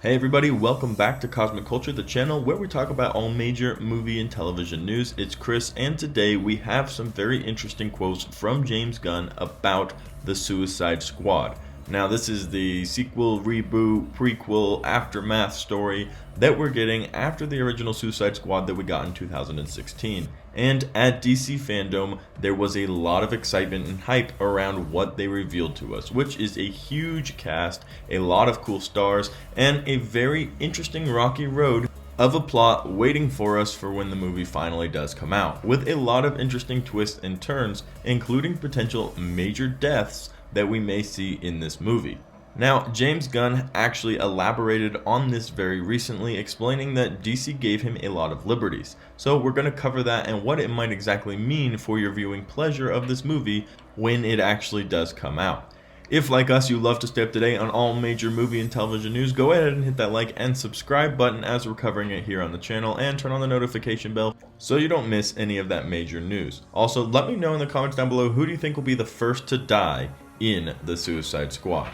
Hey everybody, welcome back to Cosmic Culture, the channel where we talk about all major movie and television news. It's Chris, and today we have some very interesting quotes from James Gunn about the Suicide Squad. Now this is the sequel, reboot, prequel, aftermath story that we're getting after the original Suicide Squad that we got in 2016. And at DC Fandom, there was a lot of excitement and hype around what they revealed to us, which is a huge cast, a lot of cool stars, and a very interesting rocky road of a plot waiting for us for when the movie finally does come out, with a lot of interesting twists and turns, including potential major deaths that we may see in this movie. Now, James Gunn actually elaborated on this very recently, explaining that DC gave him a lot of liberties. So we're going to cover that and what it might exactly mean for your viewing pleasure of this movie when it actually does come out. If, like us, you love to stay up to date on all major movie and television news, go ahead and hit that like and subscribe button as we're covering it here on the channel, and turn on the notification bell so you don't miss any of that major news. Also, let me know in the comments down below, who do you think will be the first to die in the Suicide Squad?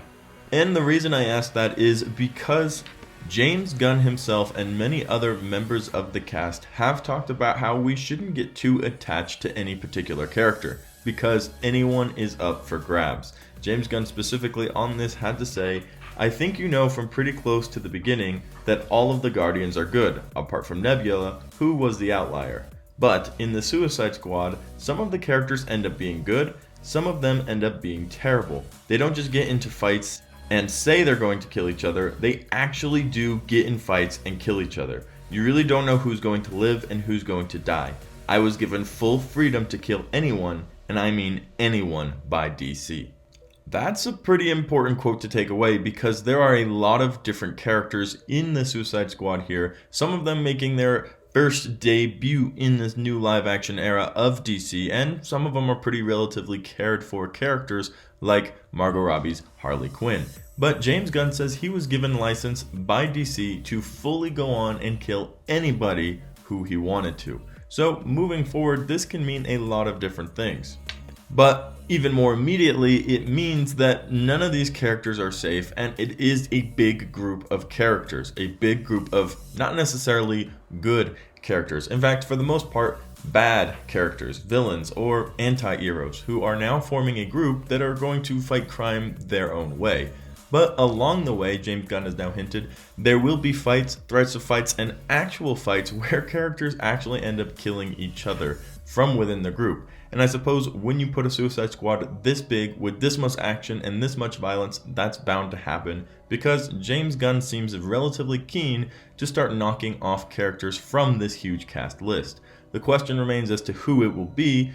And the reason I ask that is because James Gunn himself and many other members of the cast have talked about how we shouldn't get too attached to any particular character, because anyone is up for grabs. James Gunn specifically on this had to say, "I think you know from pretty close to the beginning that all of the Guardians are good, apart from Nebula, who was the outlier. But in the Suicide Squad, some of the characters end up being good, some of them end up being terrible. They don't just get into fights and say they're going to kill each other, they actually do get in fights and kill each other. You really don't know who's going to live and who's going to die. I was given full freedom to kill anyone, and I mean anyone, by DC." That's a pretty important quote to take away, because there are a lot of different characters in the Suicide Squad here, some of them making their first debut in this new live action era of DC, and some of them are pretty relatively cared for characters like Margot Robbie's Harley Quinn. But James Gunn says he was given license by DC to fully go on and kill anybody who he wanted to. So moving forward, this can mean a lot of different things. But even more immediately, it means that none of these characters are safe, and it is a big group of characters, a big group of not necessarily good characters. In fact, for the most part, bad characters, villains, or anti-heroes, who are now forming a group that are going to fight crime their own way. But along the way, James Gunn has now hinted, there will be fights, threats of fights, and actual fights where characters actually end up killing each other from within the group. And I suppose when you put a Suicide Squad this big, with this much action and this much violence, that's bound to happen, because James Gunn seems relatively keen to start knocking off characters from this huge cast list. The question remains as to who it will be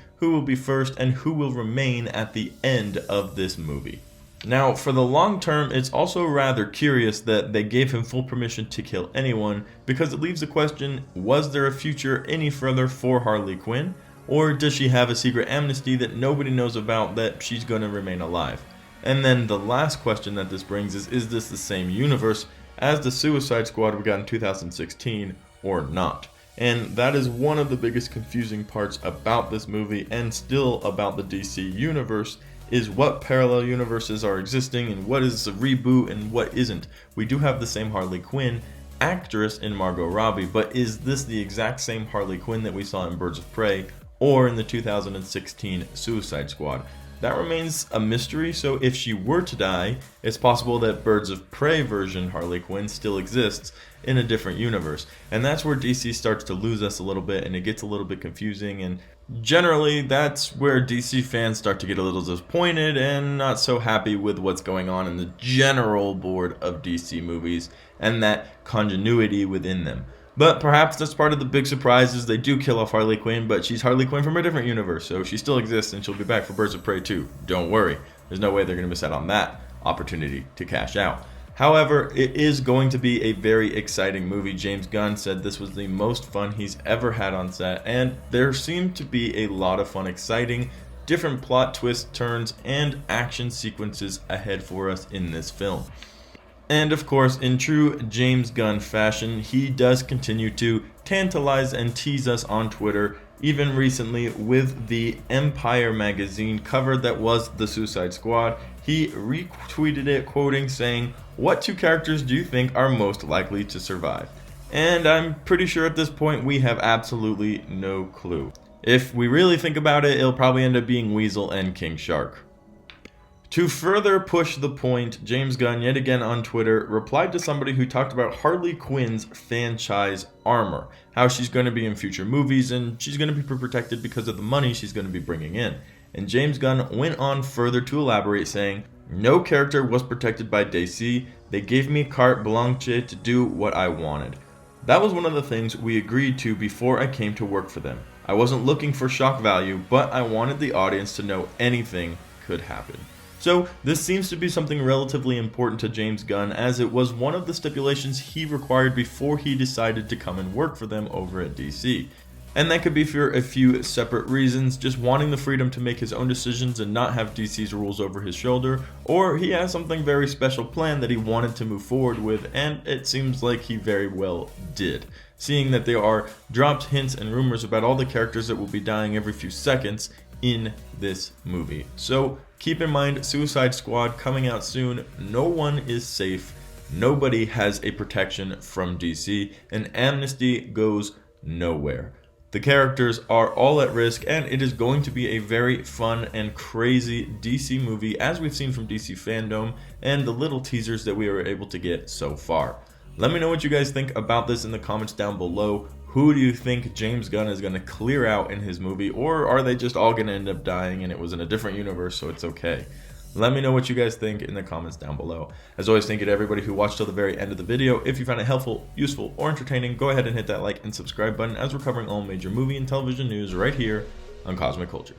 first, and who will remain at the end of this movie. Now, for the long term, it's also rather curious that they gave him full permission to kill anyone, because it leaves the question, was there a future any further for Harley Quinn? Or does she have a secret amnesty that nobody knows about, that she's going to remain alive? And then the last question that this brings is this the same universe as the Suicide Squad we got in 2016 or not? And that is one of the biggest confusing parts about this movie, and still about the DC universe, is what parallel universes are existing and what is a reboot and what isn't. We do have the same Harley Quinn actress in Margot Robbie, but is this the exact same Harley Quinn that we saw in Birds of Prey or in the 2016 Suicide Squad? That remains a mystery, so if she were to die, it's possible that Birds of Prey version Harley Quinn still exists in a different universe. And that's where DC starts to lose us a little bit, and it gets a little bit confusing, and generally that's where DC fans start to get a little disappointed and not so happy with what's going on in the general board of DC movies and that continuity within them. But perhaps that's part of the big surprise, is they do kill off Harley Quinn, but she's Harley Quinn from a different universe, so she still exists and she'll be back for Birds of Prey 2. Don't worry, there's no way they're going to miss out on that opportunity to cash out. However, it is going to be a very exciting movie. James Gunn said this was the most fun he's ever had on set, and there seemed to be a lot of fun, exciting, different plot twists, turns, and action sequences ahead for us in this film. And of course, in true James Gunn fashion, he does continue to tantalize and tease us on Twitter, even recently with the Empire magazine cover that was the Suicide Squad. He retweeted it, quoting, saying, what two characters do you think are most likely to survive? And I'm pretty sure at this point we have absolutely no clue. If we really think about it, it'll probably end up being Weasel and King Shark. To further push the point, James Gunn, yet again on Twitter, replied to somebody who talked about Harley Quinn's franchise armor, how she's going to be in future movies and she's going to be protected because of the money she's going to be bringing in. And James Gunn went on further to elaborate, saying, "No character was protected by DC. They gave me carte blanche to do what I wanted. That was one of the things we agreed to before I came to work for them. I wasn't looking for shock value, but I wanted the audience to know anything could happen." So this seems to be something relatively important to James Gunn, as it was one of the stipulations he required before he decided to come and work for them over at DC. And that could be for a few separate reasons, just wanting the freedom to make his own decisions and not have DC's rules over his shoulder, or he has something very special planned that he wanted to move forward with, and it seems like he very well did, seeing that there are dropped hints and rumors about all the characters that will be dying every few seconds in this movie. So keep in mind, Suicide Squad coming out soon. No one is safe. Nobody has a protection from DC, and amnesty goes nowhere. The characters are all at risk, and it is going to be a very fun and crazy DC movie, as we've seen from DC Fandom and the little teasers that we were able to get so far. Let me know what you guys think about this in the comments down below. Who do you think James Gunn is going to clear out in his movie, or are they just all going to end up dying and it was in a different universe, so it's okay? Let me know what you guys think in the comments down below. As always, thank you to everybody who watched till the very end of the video. If you found it helpful, useful, or entertaining, go ahead and hit that like and subscribe button, as we're covering all major movie and television news right here on Cosmic Culture.